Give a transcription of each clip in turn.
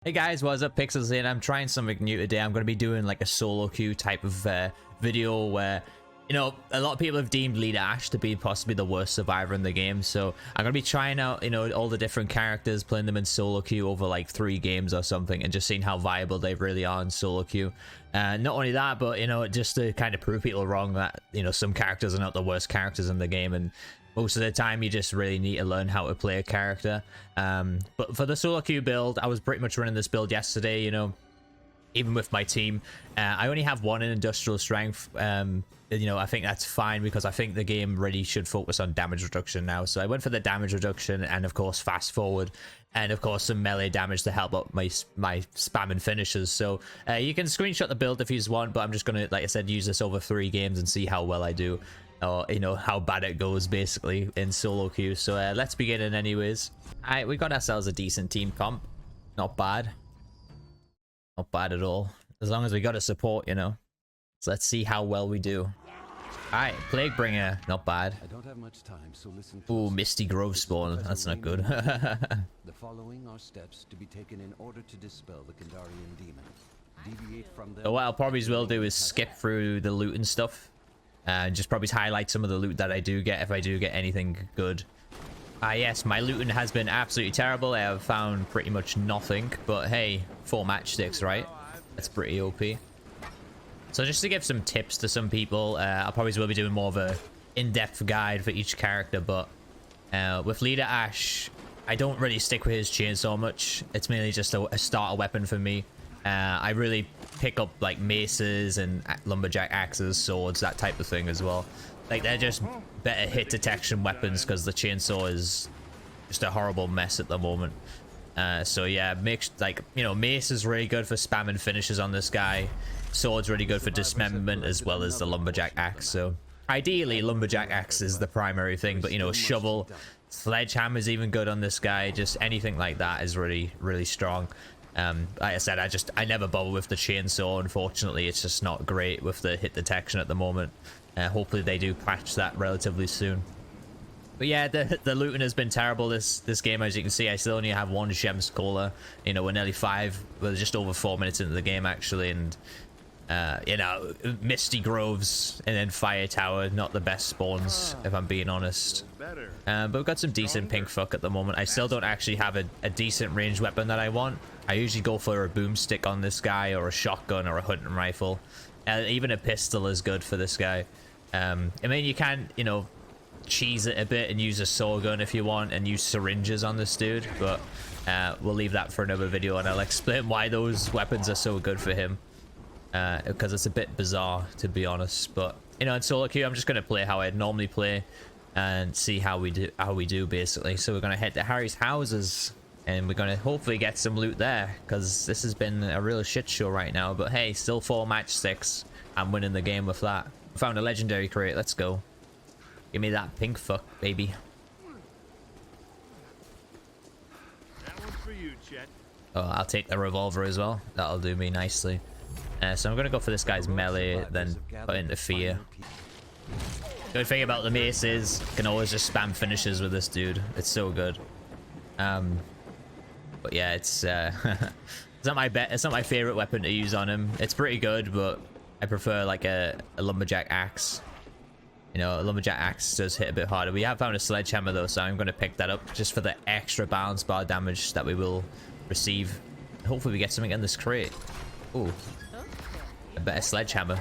Hey guys, what's up? Pixels here, and I'm trying something new today. I'm going to be doing like a solo queue type of video where, you know, a lot of people have deemed Leader Ash to be possibly the worst survivor in the game. So I'm going to be trying out, you know, all the different characters, playing them in solo queue over like 3 games or something, and just seeing how viable they really are in solo queue. Not only that, but, you know, just to kind of prove people wrong that, you know, some characters are not the worst characters in the game, and most of the time you just really need to learn how to play a character. But for the solo queue build, I was pretty much running this build yesterday, you know, even with my team. I only have 1 in industrial strength. You know, I think that's fine because I think the game really should focus on damage reduction now. So I went for the damage reduction and of course fast forward, and of course some melee damage to help up my spam and finishes. So you can screenshot the build if you want, but I'm just gonna, like I said, use this over 3 games and see how well I do, or, you know, how bad it goes basically in solo queue. So let's begin in anyways. All right, we got ourselves a decent team comp. Not bad. Not bad at all. As long as we got a support, you know. So let's see how well we do. Alright, Plaguebringer, not bad. I don't have much time, so listen. Ooh, Misty Grove spawn. That's not good. The following are steps to be taken in order to dispel the Kandarian demon. Deviate from them. So what I'll probably will do is skip through the loot and stuff, and just probably highlight some of the loot that I do get if I do get anything good. Yes, my looting has been absolutely terrible. I have found pretty much nothing, but hey, 4 matchsticks, right? That's pretty OP. So just to give some tips to some people, I probably will be doing more of a in-depth guide for each character, but with Leader Ash, I don't really stick with his chainsaw much. It's mainly just a starter weapon for me. I really pick up like maces and lumberjack axes, swords, that type of thing as well. Like, they're just better hit detection weapons because the chainsaw is just a horrible mess at the moment. So yeah, like, you know, mace is really good for spamming finishes on this guy. Sword's really good for dismemberment, as well as the lumberjack axe. So ideally lumberjack axe is the primary thing, but, you know, shovel, sledgehammer is even good on this guy. Just anything like that is really strong. Like I said, I never bother with the chainsaw. Unfortunately, it's just not great with the hit detection at the moment. Hopefully they do patch that relatively soon. But yeah, the looting has been terrible this game. As you can see, I still only have 1 gem scholar. You know, we're nearly 5, we're just over 4 minutes into the game actually, and you know, Misty Groves and then Fire Tower, not the best spawns if I'm being honest. But we've got some decent pink fuck at the moment. I still don't actually have a decent ranged weapon that I want. I usually go for a boomstick on this guy, or a shotgun, or a hunting rifle. Even a pistol is good for this guy. I mean, you can, you know, cheese it a bit and use a saw gun if you want, and use syringes on this dude, but we'll leave that for another video, and I'll explain why those weapons are so good for him, because it's a bit bizarre, to be honest. But, you know, in solo queue, I'm just going to play how I'd normally play and see how we do basically. So we're going to head to Harry's houses, and we're going to hopefully get some loot there, because this has been a real shit show right now. But hey, still 4 matchsticks. I'm winning the game with that. Found a legendary crate. Let's go. Give me that pink fuck, baby. That one's for you, Chet. Oh, I'll take the revolver as well. That'll do me nicely. So I'm going to go for this guy's melee, then put into fear. Good thing about the mace is you can always just spam finishes with this dude. It's so good. But yeah, it's not my favorite weapon to use on him. It's pretty good, but I prefer like a lumberjack axe. You know, a lumberjack axe does hit a bit harder. We have found a sledgehammer though, so I'm going to pick that up just for the extra balance bar damage that we will receive. Hopefully we get something in this crate. Ooh, a better sledgehammer.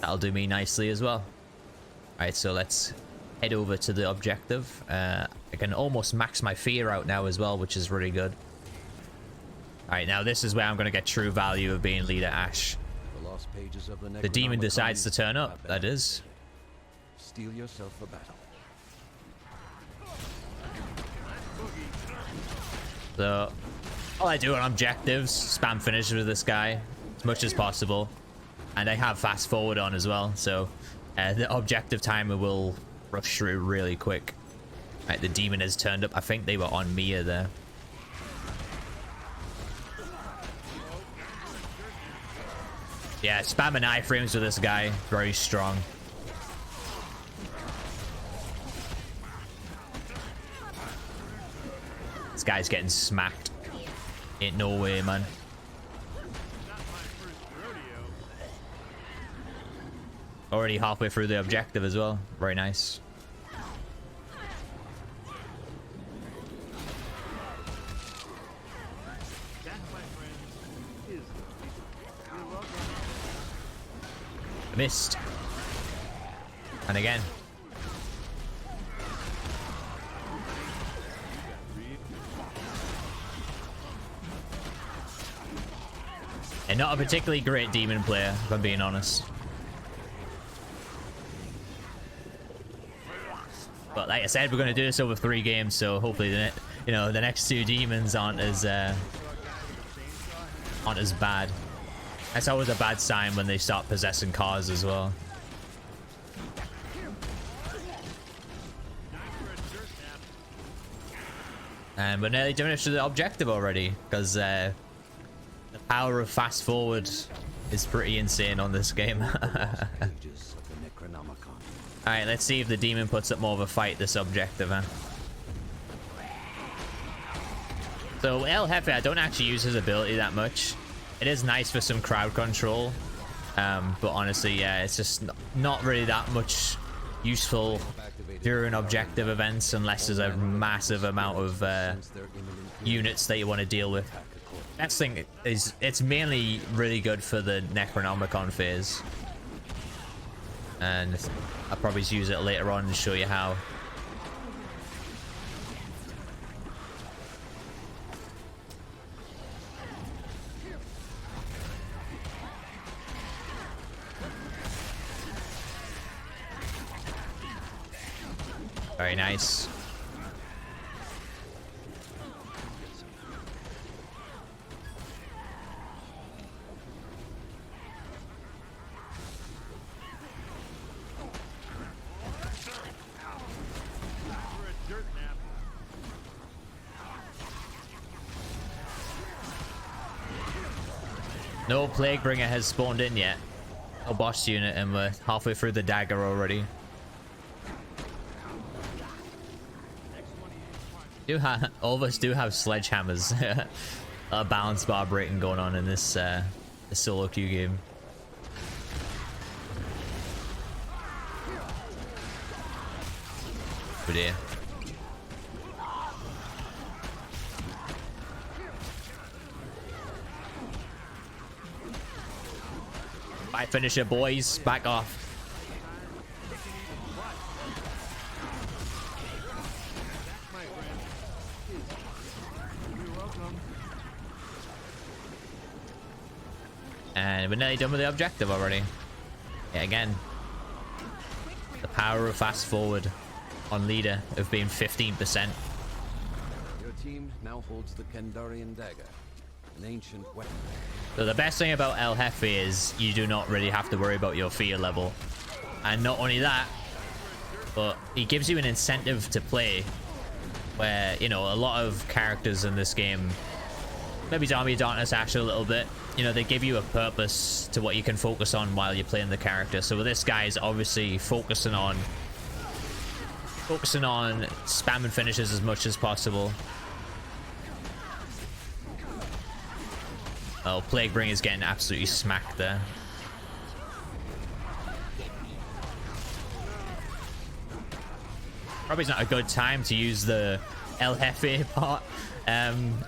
That'll do me nicely as well. Alright, so let's head over to the objective. I can almost max my fear out now as well, which is really good. Alright, now this is where I'm going to get true value of being Leader Ash. The demon decides to turn up, that is. Steel yourself for battle. So all I do on objectives, spam finishes with this guy as much as possible, and I have fast forward on as well, so the objective timer will rush through really quick. Right, the demon has turned up. I think they were on Mia there. Yeah, spamming iframes with this guy, very strong. This guy's getting smacked. Ain't no way, man. Not my first rodeo. Already halfway through the objective as well. Very nice. That, my friends, is the You're welcome. Missed. And again. And not a particularly great demon player, if I'm being honest. But like I said, we're going to do this over 3 games, so hopefully the next 2 demons aren't as bad. That's always a bad sign when they start possessing cars as well. And we're nearly finished the objective already, because the power of fast forward is pretty insane on this game. Alright, let's see if the demon puts up more of a fight this objective, huh? So El Jefe, I don't actually use his ability that much. It is nice for some crowd control, but honestly, yeah, it's just not really that much useful during objective events unless there's a massive amount of units that you want to deal with. Next thing is, it's mainly really good for the Necronomicon phase, and I'll probably use it later on and show you how. Very nice. No Plaguebringer has spawned in yet. No boss unit, and we're halfway through the dagger already. All of us do have sledgehammers. A balance bar breaking going on in this solo queue game. Oh dear. Bye, finisher, boys. Back off. And we're nearly done with the objective already. Yeah, again, the power of fast forward on leader of being 15%. Your team now holds the Kandarian dagger, an ancient weapon. So the best thing about El Jefe is you do not really have to worry about your fear level. And not only that, but he gives you an incentive to play where, you know, a lot of characters in this game, maybe Army of Darkness actually a little bit, you know, they give you a purpose to what you can focus on while you're playing the character. So this guy is obviously focusing on spamming finishes as much as possible. Oh, Plaguebringer is getting absolutely smacked there. Probably not a good time to use the El Jefe part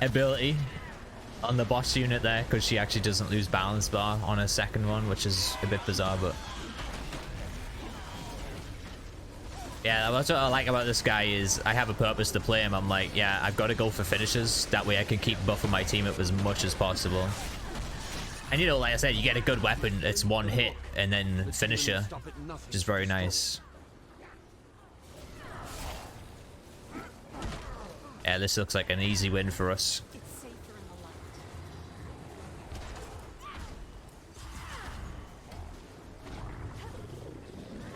ability on the boss unit there, because she actually doesn't lose balance bar on her second one, which is a bit bizarre, but yeah, that's what I like about this guy is I have a purpose to play him. I'm like, yeah, I've got to go for finishes. That way I can keep buffing my team up as much as possible. And you know, like I said, you get a good weapon, it's one hit and then finisher, which is very nice. Yeah, this looks like an easy win for us.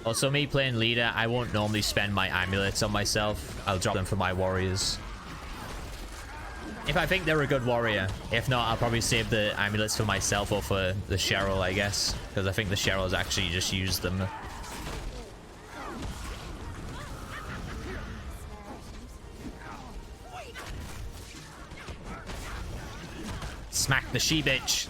Also, me playing leader, I won't normally spend my amulets on myself. I'll drop them for my warriors. If I think they're a good warrior. If not, I'll probably save the amulets for myself or for the Cheryl, I guess. Because I think the Cheryl's actually just used them. Smack the she-bitch.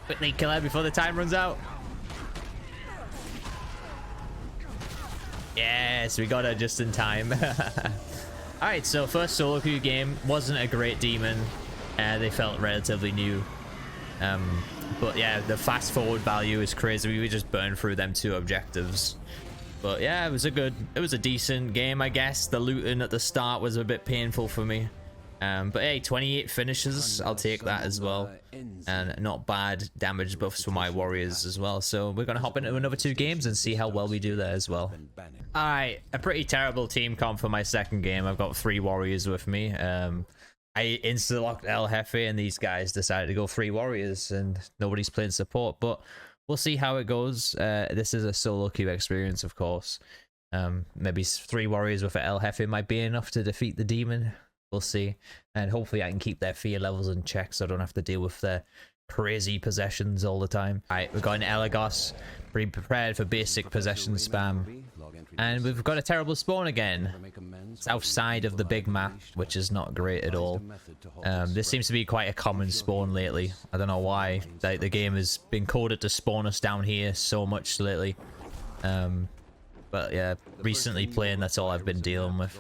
Quickly kill her before the time runs out. Yes, we got her just in time. Alright, so first solo queue game. Wasn't a great demon. They felt relatively new. But yeah, the fast forward value is crazy. We just burned through them 2 objectives. But yeah, it was a decent game, I guess. The looting at the start was a bit painful for me. But hey, 28 finishes, I'll take that as well. And not bad damage buffs for my warriors as well. So we're going to hop into another 2 games and see how well we do there as well. Alright, a pretty terrible team comp for my second game. I've got 3 warriors with me. I insta-locked El Jefe and these guys decided to go 3 warriors and nobody's playing support. But we'll see how it goes. This is a solo queue experience, of course. Maybe 3 warriors with El Jefe might be enough to defeat the demon. We'll see. And hopefully I can keep their fear levels in check so I don't have to deal with their crazy possessions all the time. Alright, we've got an Elagos. Be prepared for basic possession spam. And we've got a terrible spawn again. It's outside of the big map, which is not great at all. This seems to be quite a common spawn lately. I don't know why. Like, the game has been coded to spawn us down here so much lately. But yeah, recently playing, that's all I've been dealing with.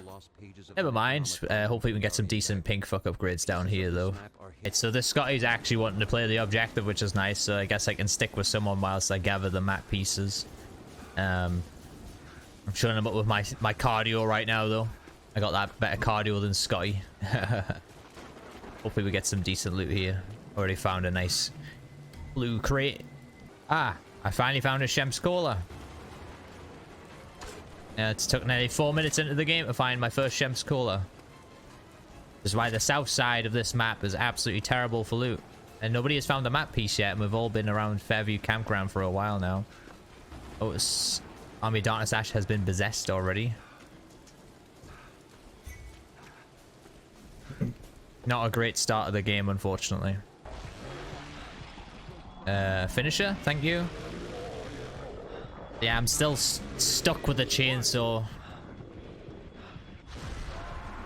Never mind. Hopefully we can get some decent pink fuck upgrades down here though. So this Scotty's actually wanting to play the objective, which is nice. So I guess I can stick with someone whilst I gather the map pieces. I'm showing him up with my cardio right now though. I got that better cardio than Scotty. Hopefully we get some decent loot here. Already found a nice blue crate. Ah, I finally found a Shem's Cola. It took nearly 4 minutes into the game to find my first Shem's Cola. This is why the south side of this map is absolutely terrible for loot. And nobody has found the map piece yet, and we've all been around Fairview Campground for a while now. Oh, it's... Army Darkness Ash has been possessed already. Not a great start of the game, unfortunately. Finisher, thank you. Yeah, I'm still stuck with the chainsaw.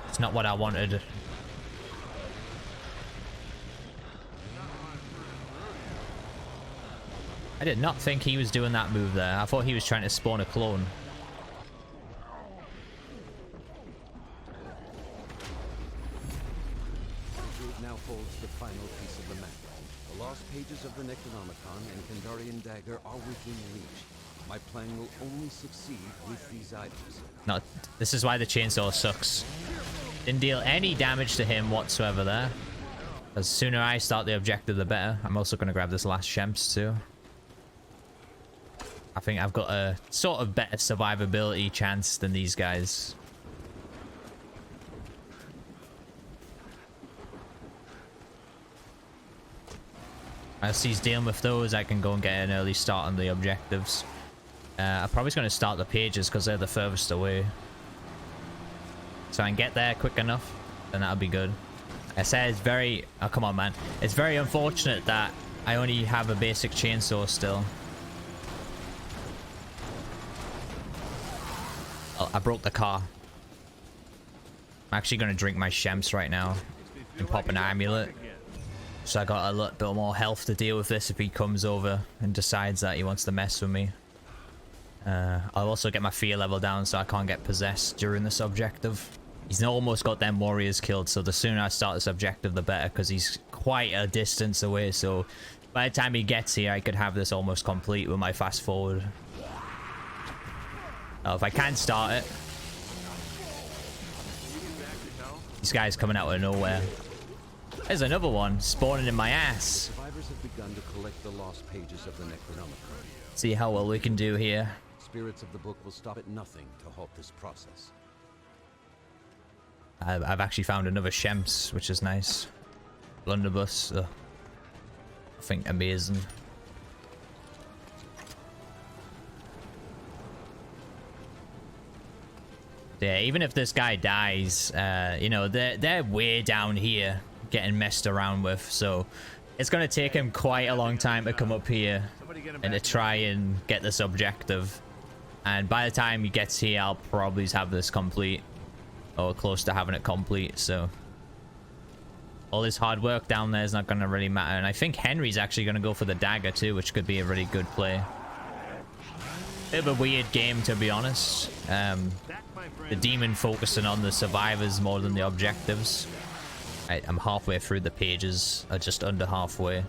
It's not what I wanted. I did not think he was doing that move there. I thought he was trying to spawn a clone. Now holds the final piece of the map. The lost pages of the Necronomicon and Kandarian dagger are within reach. My plan will only succeed with these items. No, this is why the chainsaw sucks. Didn't deal any damage to him whatsoever there. The sooner I start the objective, the better. I'm also going to grab this last Shemps too. I think I've got a sort of better survivability chance than these guys. As he's dealing with those, I can go and get an early start on the objectives. I'm probably going to start the pages because they're the furthest away. So I can get there quick enough, then that'll be good. I said it's very... Oh, come on, man. It's very unfortunate that I only have a basic chainsaw still. Oh, I broke the car. I'm actually going to drink my Shemps right now and pop an amulet. So I got a little bit more health to deal with this if he comes over and decides that he wants to mess with me. I'll also get my fear level down so I can't get possessed during this objective. He's almost got them warriors killed, so the sooner I start this objective the better, because he's quite a distance away, so by the time he gets here I could have this almost complete with my fast forward. If I can start it. This guy's coming out of nowhere. There's another one spawning in my ass. Survivors have begun to collect the lost pages of the Necronomicon. See how well we can do here. Spirits of the book will stop at nothing to halt this process. I've actually found another Shemps, which is nice. Blunderbuss, I think amazing. Yeah, even if this guy dies, you know, they're way down here getting messed around with, so it's going to take him quite a long time to come up here and to try and get this objective. And by the time he gets here, I'll probably have this complete, or close to having it complete. So all this hard work down there is not going to really matter. And I think Henry's actually going to go for the dagger too, which could be a really good play. Bit of a weird game, to be honest. The demon focusing on the survivors more than the objectives. I'm halfway through the pages, or just under halfway.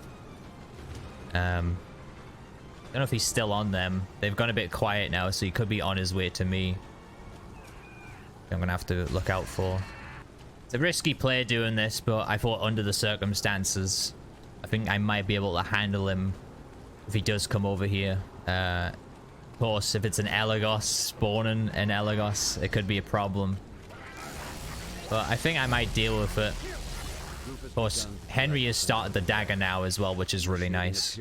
Don't know if he's still on them. They've gone a bit quiet now, so he could be on his way to me. I'm gonna have to look out for. It's a risky play doing this, but I thought under the circumstances, I think I might be able to handle him if he does come over here. Of course, if it's an Elagos spawning an Elagos, it could be a problem. But I think I might deal with it. Of course, Henry has started the dagger now as well, which is really nice.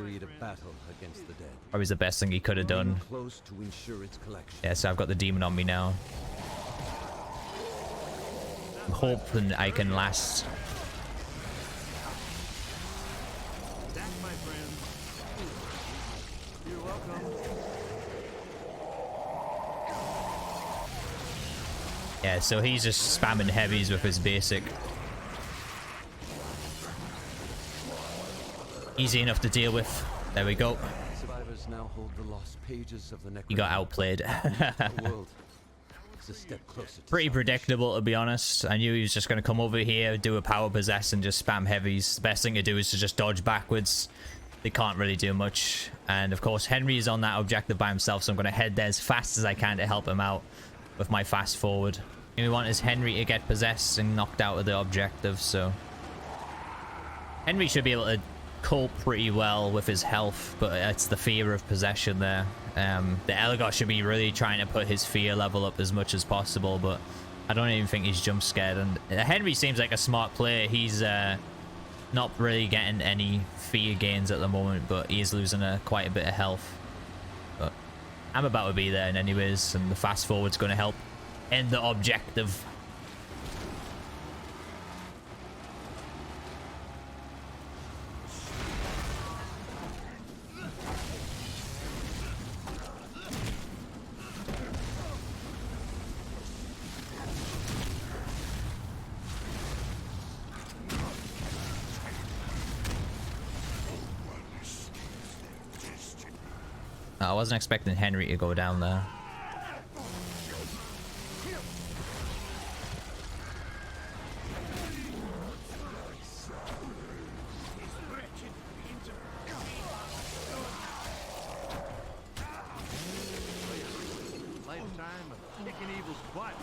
Probably the best thing he could have done. Yeah, so I've got the demon on me now. I'm hoping I can last. You're welcome. Yeah, so he's just spamming heavies with his basic. Easy enough to deal with. There we go. Survivors now hold the lost pages of the He got outplayed. It's a step closer to Pretty predictable, to be honest. I knew he was just going to come over here, do a power possess, and just spam heavies. The best thing to do is to just dodge backwards. They can't really do much. And of course, Henry is on that objective by himself, so I'm going to head there as fast as I can to help him out with my fast forward. What we want is Henry to get possessed and knocked out of the objective, so Henry should be able to cope pretty well with his health, but it's the fear of possession there. The Elagos should be really trying to put his fear level up as much as possible, but I don't even think he's jump scared. And Henry seems like a smart player. He's not really getting any fear gains at the moment, but he is losing quite a bit of health. But I'm about to be there in anyways, and the fast forward's going to help end the objective. I wasn't expecting Henry to go down there. Lifetime of kicking evil's butt.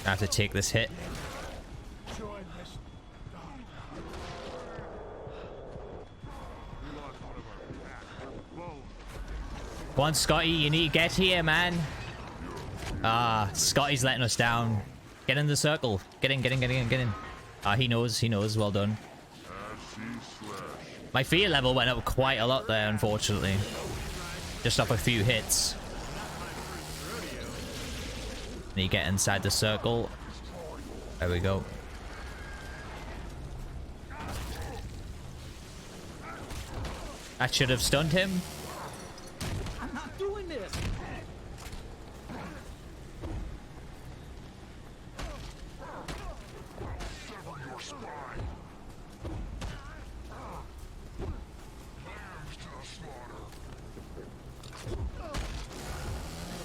I have to take this hit. Come on, Scotty, you need to get here, man. Ah, Scotty's letting us down. Get in the circle. Get in, get in, get in, get in. Ah, he knows, he knows. Well done. My fear level went up quite a lot there, unfortunately. Just off a few hits. Need to get inside the circle. There we go. That should have stunned him. I'm not doing this.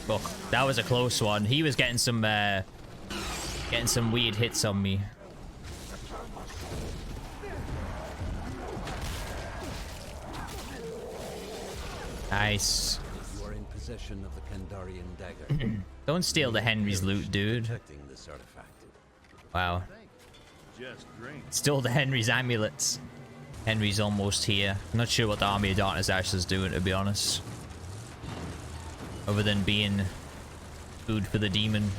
Look, that was a close one. He was getting some weird hits on me. Nice. You are in possession of the Kandarian dagger. Don't steal the Henry's loot, dude. Protecting this artifact. Wow. Just drink. Stole the Henry's amulets. Henry's almost here. I'm not sure what the Army of Darkness actually is doing, to be honest. Other than being food for the demon.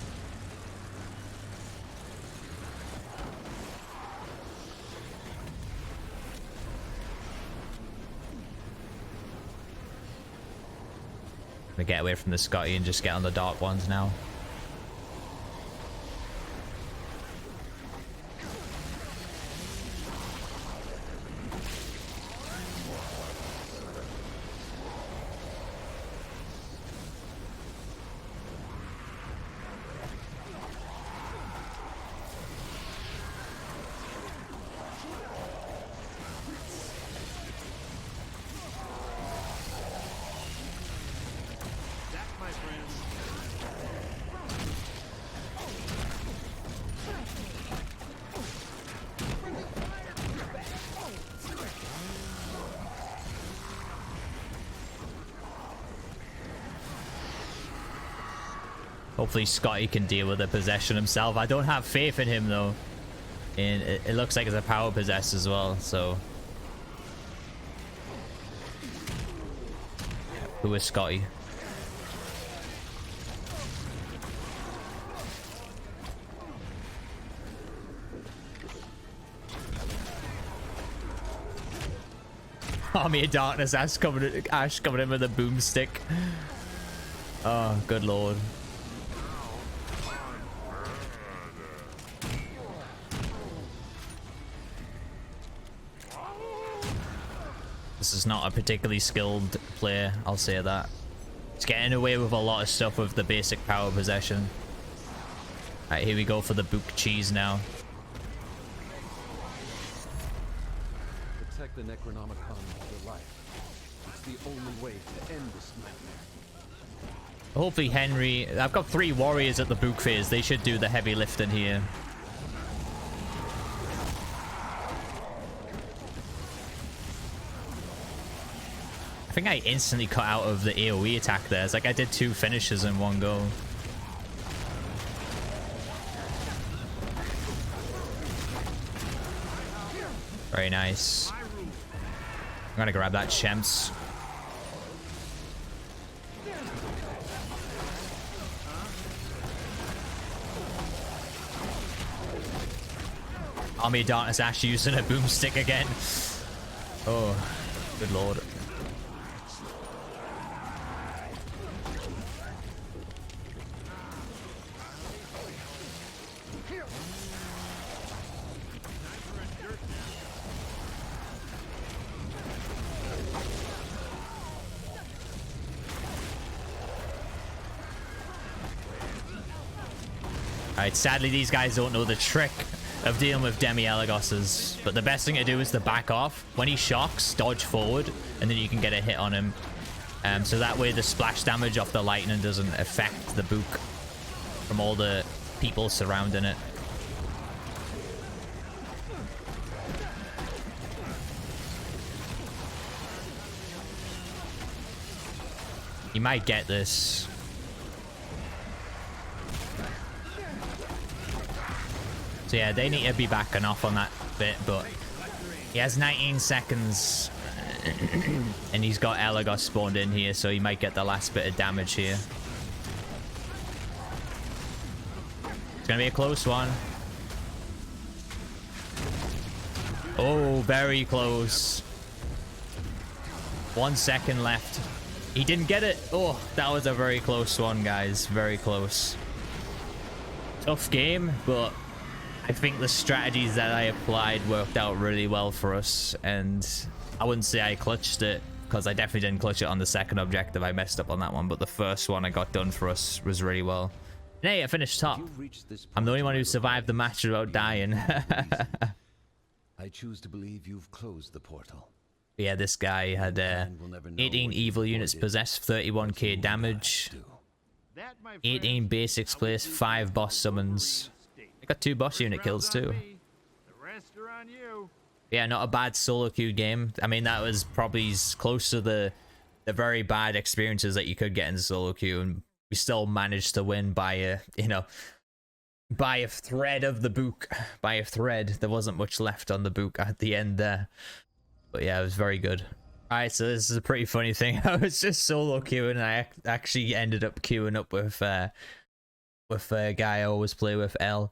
I'm gonna get away from the Scotty and just get on the dark ones now. Hopefully Scotty can deal with the possession himself. I don't have faith in him though. And it looks like it's a power possess as well, so. Who is Scotty? Army of Darkness, Ash coming in with a boomstick. Oh, good lord. This is not a particularly skilled player, I'll say that. It's getting away with a lot of stuff with the basic power possession. Alright, here we go for the book cheese now. Protect the Necronomicon with your life. It's the only way to end this nightmare. Hopefully Henry... I've got 3 warriors at the book phase. They should do the heavy lifting here. I think I instantly cut out of the AoE attack there. It's like I did 2 finishes in one go. Very nice. I'm gonna grab that Shemps. Army of Darkness Ash using a boomstick again. Oh, good lord. Alright, sadly these guys don't know the trick of dealing with Demi-Elagoses, but the best thing to do is to back off. When he shocks, dodge forward, and then you can get a hit on him. So that way the splash damage off the lightning doesn't affect the book from all the people surrounding it. You might get this. So yeah, they need to be backing off on that bit, but he has 19 seconds and he's got Elagos spawned in here, so he might get the last bit of damage here. It's gonna be a close one. Oh, very close. 1 second left. He didn't get it. Oh, that was a very close one, guys. Very close. Tough game, but I think the strategies that I applied worked out really well for us, and I wouldn't say I clutched it, because I definitely didn't clutch it on the second objective. I messed up on that one, but the first one I got done for us was really well. And hey, I finished top. I'm the only one who survived the match without dying. I choose to believe you've closed the portal. Yeah, this guy had 18 evil units possessed, 31k damage, 18 basics placed, 5 boss summons. I got 2 boss unit kills too. Yeah, not a bad solo queue game. I mean, that was probably close to the very bad experiences that you could get in solo queue, and we still managed to win by a, you know, by a thread of the book. By a thread. There wasn't much left on the book at the end there. But yeah, it was very good. Alright, so this is a pretty funny thing. I was just solo queuing, and I actually ended up queuing up with a guy I always play with, L.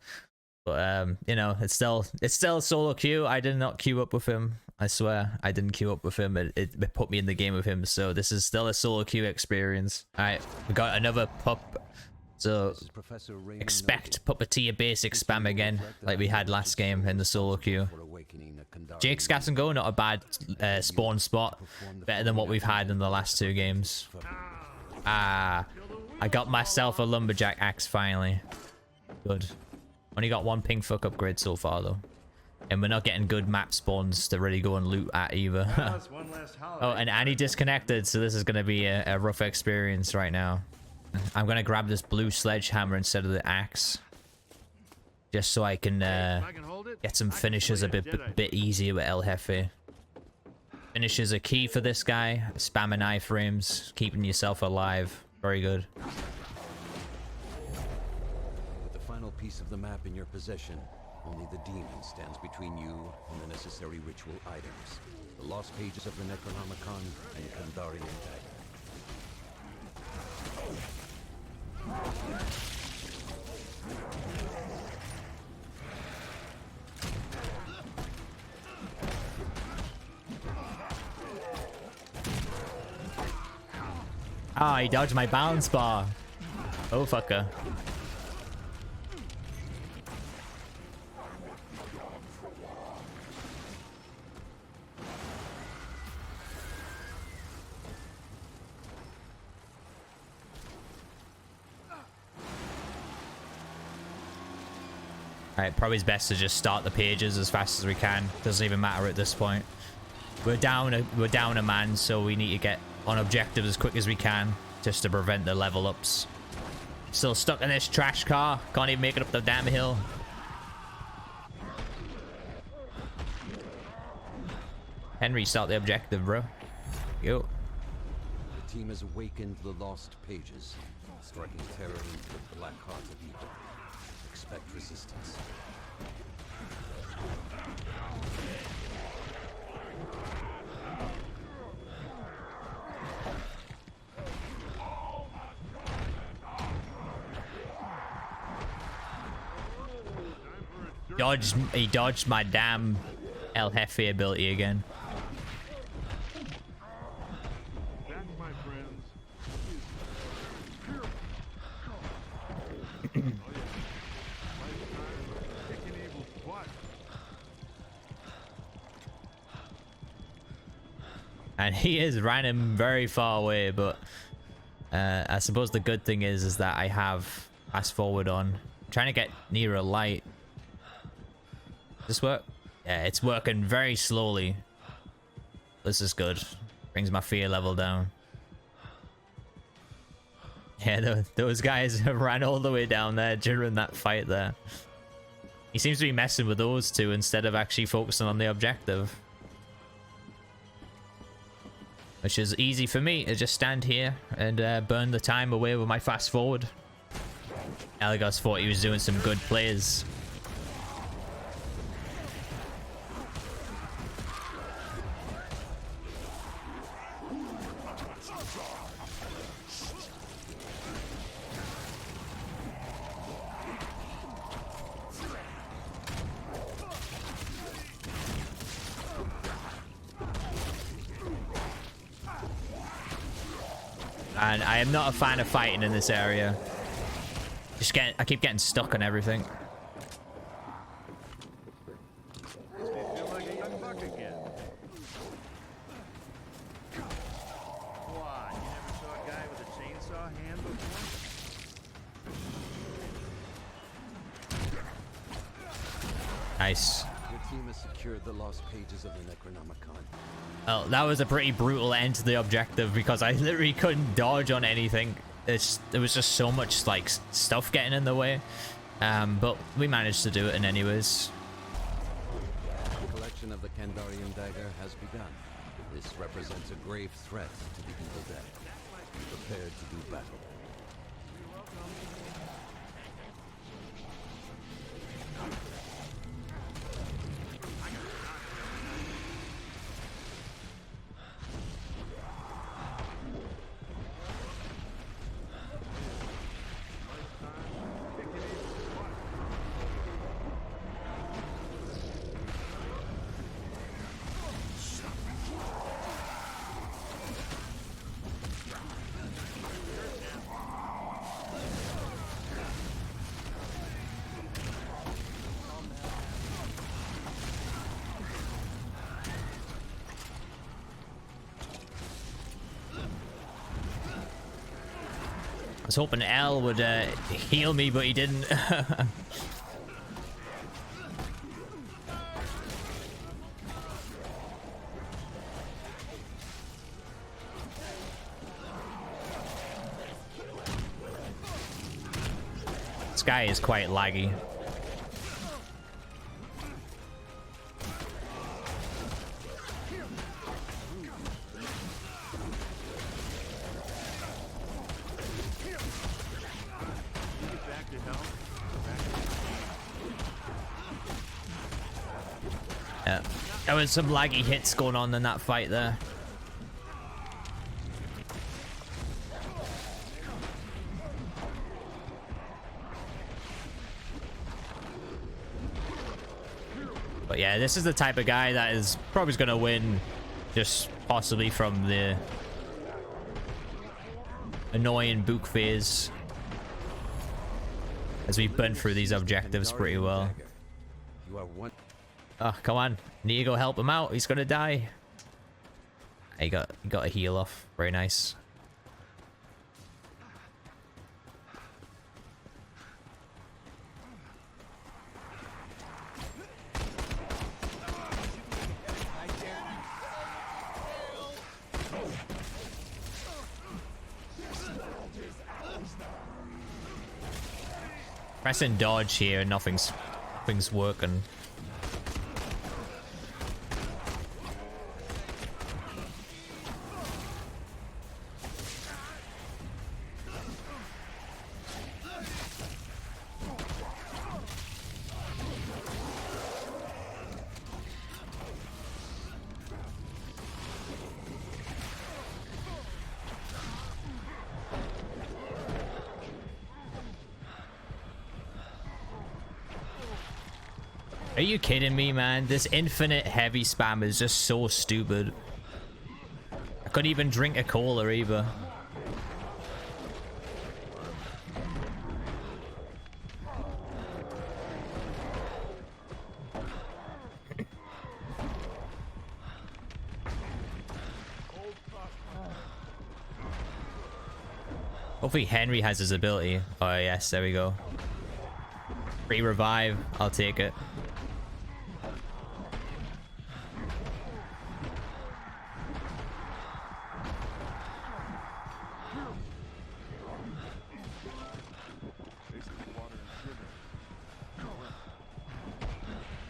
But you know, it's still a solo queue. I did not queue up with him. I swear, I didn't queue up with him. It put me in the game with him. So this is still a solo queue experience. Alright, we got another pup. So expect puppeteer basic spam again, like we had last game in the solo queue. Jake's Gas and Go, not a bad spawn spot. Better than what we've had in the last 2 games. Ah, I got myself a lumberjack axe finally. Good. Only got 1 pink fuck upgrade so far though. And we're not getting good map spawns to really go and loot at either. Oh, and Annie disconnected, so this is going to be a rough experience right now. I'm going to grab this blue sledgehammer instead of the axe. Just so I can get some finishes a bit easier with El Jefe. Finishes are key for this guy. Spamming iframes, keeping yourself alive. Very good. piece of the map in your possession. Only the demon stands between you and the necessary ritual items. The lost pages of the Necronomicon and Kandarian dagger. Ah, he dodged my bounce bar. Oh, fucker. Alright, probably best to just start the pages as fast as we can. Doesn't even matter at this point. We're down a man, so we need to get on objective as quick as we can, just to prevent the level ups. Still stuck in this trash car. Can't even make it up the damn hill. Henry, start the objective, bro. Yo. The team has awakened the lost pages, striking terror into the black heart of evil. Expect resistance. He dodged my damn El Jefe ability again. That, my friends, is oh yeah. Lifetime kicking evil's butt. And he is running very far away, but I suppose the good thing is that I have fast forward on. I'm trying to get near a light. Does this work? Yeah, it's working very slowly. This is good. Brings my fear level down. Yeah, those guys ran all the way down there during that fight there. He seems to be messing with those two instead of actually focusing on the objective. Which is easy for me to just stand here and burn the time away with my fast forward. Elagos thought he was doing some good plays. And I am not a fan of fighting in this area. I keep getting stuck on everything. Makes me feel like a young buck again. Why? You never saw a guy with a chainsaw hand before? Nice. Your team has secured the lost pages of the Necronomicon. Well, that was a pretty brutal end to the objective because I literally couldn't dodge on anything. There was just so much like stuff getting in the way. But we managed to do it in anyways. The collection of the Kandarian dagger has begun. This represents a grave threat to the evil dead. Be prepared to do battle. I was hoping L would heal me, but he didn't. This guy is quite laggy. There was some laggy hits going on in that fight there. But yeah, this is the type of guy that is probably going to win, just possibly from the annoying book phase, as we burn through these objectives pretty well. You are one. Oh, come on. Need to go help him out. He's going to die. He got a heal off. Very nice. Pressing dodge here, nothing's working. Are you kidding me, man? This infinite heavy spam is just so stupid. I couldn't even drink a cola either. Hopefully Henry has his ability. Oh yes, there we go. Free revive, I'll take it.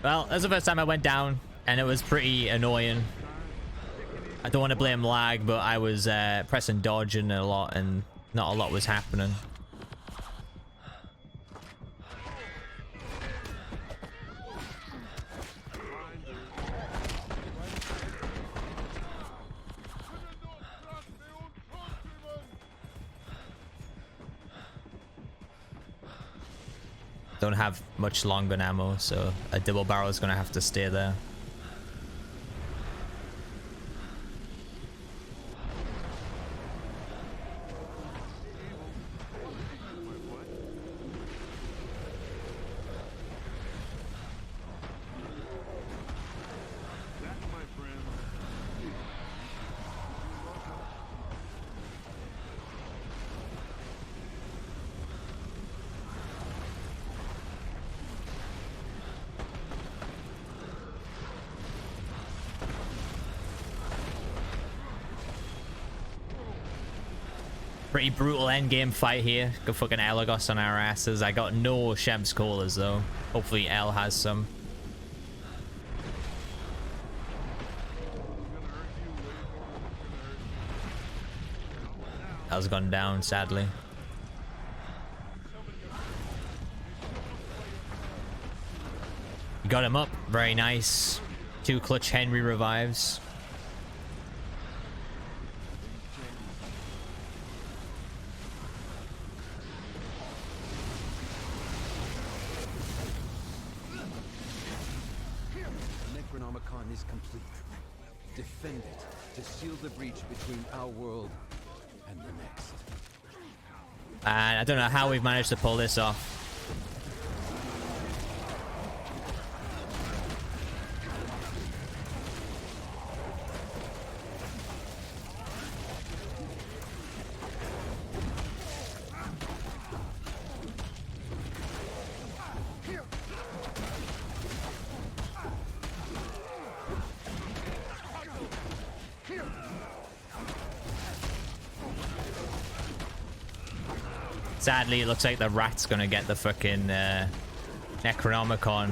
Well, that's the first time I went down, and it was pretty annoying. I don't want to blame lag, but I was pressing dodging a lot, and not a lot was happening. Don't have much long gun ammo, so a double barrel is gonna have to stay there. Pretty brutal endgame fight here. Go fucking Elagos on our asses. I got no Shem's colas though. Hopefully L has some. L's gone down, sadly. You got him up. Very nice. 2 clutch Henry revives. Is complete. Defend it to seal the breach between our world and the next. And I don't know how we've managed to pull this off. Sadly, it looks like the rat's gonna get the fucking Necronomicon.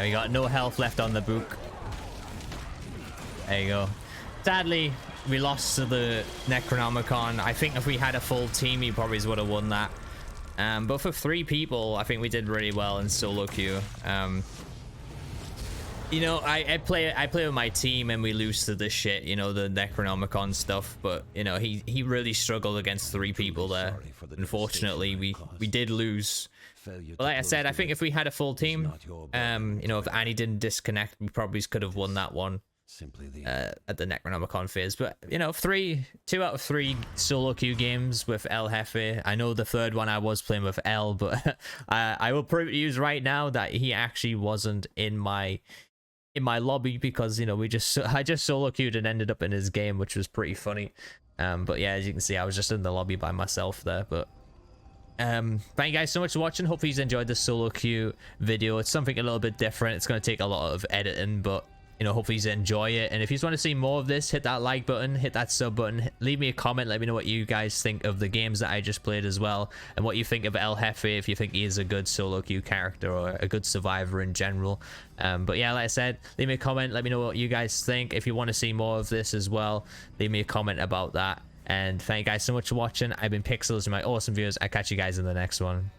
And we got no health left on the book. There you go. Sadly, we lost to the Necronomicon. I think if we had a full team, he probably would have won that. But for 3 people, I think we did really well in solo queue. You know, I play with my team and we lose to this shit, you know, the Necronomicon stuff. But you know, he really struggled against 3 people there. Unfortunately, we did lose. But like I said, I think if we had a full team, you know, if Annie didn't disconnect, we probably could have won that one at the Necronomicon phase. But you know, 2 out of 3 solo queue games with El Jefe. I know the 3rd one I was playing with El, but I will prove to you right now that he actually wasn't in my lobby, because you know, I just solo queued and ended up in his game, which was pretty funny. But yeah, as you can see, I was just in the lobby by myself there. But thank you guys so much for watching. Hopefully you enjoyed this solo queue video. It's something a little bit different. It's going to take a lot of editing, but you know, hopefully you enjoy it. And if you just want to see more of this, hit that like button, hit that sub button, leave me a comment, let me know what you guys think of the games that I just played as well, and what you think of El Jefe, if you think he is a good solo queue character or a good survivor in general. But yeah, like I said, leave me a comment, let me know what you guys think. If you want to see more of this as well, leave me a comment about that. And thank you guys so much for watching. I've been Pixels, my awesome viewers. I'll catch you guys in the next one.